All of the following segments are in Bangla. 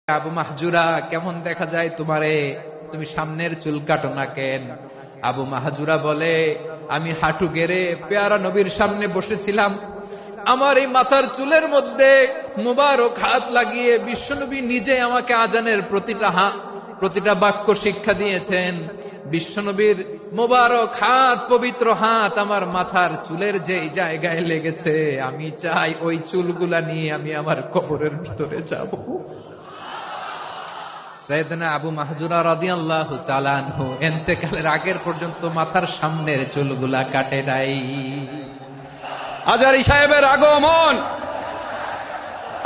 আবু মাহজুরা, কেমন দেখা যায় তোমারে, তুমি সামনের চুল কাটো না কেন? আবু মাহজুরা বলে, আমি হাঁটু গেড়ে পেয়ারা নবীর সামনে বসেছিলাম, আমার এই মাথার চুলের মধ্যে মুবারক হাত লাগিয়ে বিশ্বনবী নিজে আমাকে আজানের প্রতিটা বাক্য শিক্ষা দিয়েছেন। বিশ্বনবীর মুবারক হাত, পবিত্র হাত আমার মাথার চুলের যে জায়গায় লেগেছে, আমি চাই ওই চুলগুলা নিয়ে আমি আমার কবরের ভিতরে যাব। সাইয়েদনা আবু মাহজুরা রাদিয়াল্লাহু তাআলা আনহু ইন্তেকালের আগের পর্যন্ত মাথার সামনের চুলগুলা কাটে নাই। আজারি সাহেবের আগমন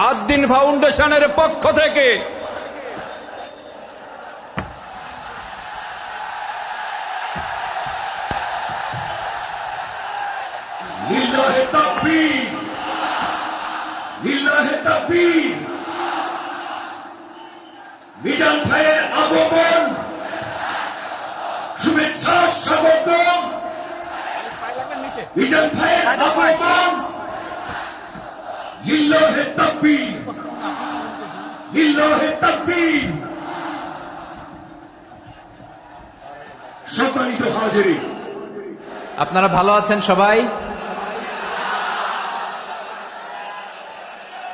আদ-দ্বীন ফাউন্ডেশনের পক্ষ থেকে লিল্লাহে তাকবীর, লিল্লাহে তাকবীর। মিজান ভাইয়ের আগমন, শুভেচ্ছা স্বাগতম। মিজান ভাইয়ের আগমন, লিল্লাহে তাকবীর, লিল্লাহে তাকবীর। সম্মানিত হাজিরিন, আপনারা ভালো আছেন সবাই?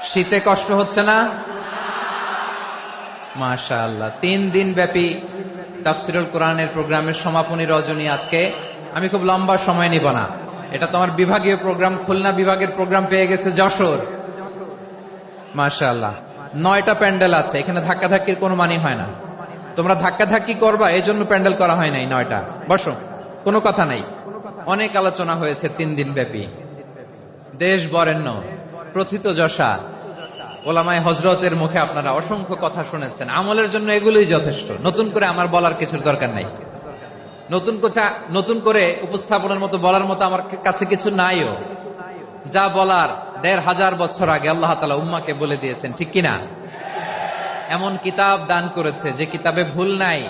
শীতে কষ্ট হচ্ছে না? মাশাআল্লাহ। 3 দিন ব্যাপী তাফসীরুল কোরআনের প্রোগ্রামের সমাপনী রজনী আজকে। আমি খুব লম্বা সময় নিব না, এটা তো আমার বিভাগীয় প্রোগ্রাম, খুলনা বিভাগের প্রোগ্রাম পেয়ে গেছে যশোর। মাশাআল্লাহ, 9টা প্যান্ডেল আছে, এখানে ধাক্কাধাক্কির কোনো মানে হয় না। তোমরা ধাক্কাধাক্কি করবা, এই জন্য প্যান্ডেল করা হয় নাই 9টা। বসো, কোনো কথা নাই। অনেক আলোচনা হয়েছে 3 দিন ব্যাপী। দেশ বরেণ্য প্রথিতযশা ওলামায়ে হযরতের মুখে আপনারা অসংখ্য কথা শুনেছেন। আমলের জন্য এগুলোই যথেষ্ট, নতুন করে আমার বলার কিছুর দরকার নাই। নতুন করে উপস্থাপনের মতো বলার মতো আমার কাছে কিছু নাইও। যা বলার 1500 বছর আগে আল্লাহ তাআলা উম্মাহকে বলে দিয়েছেন, ঠিক কিনা? এমন কিতাব দান করেছে যে কিতাবে ভুল নাই,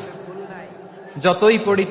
যতই পড়ি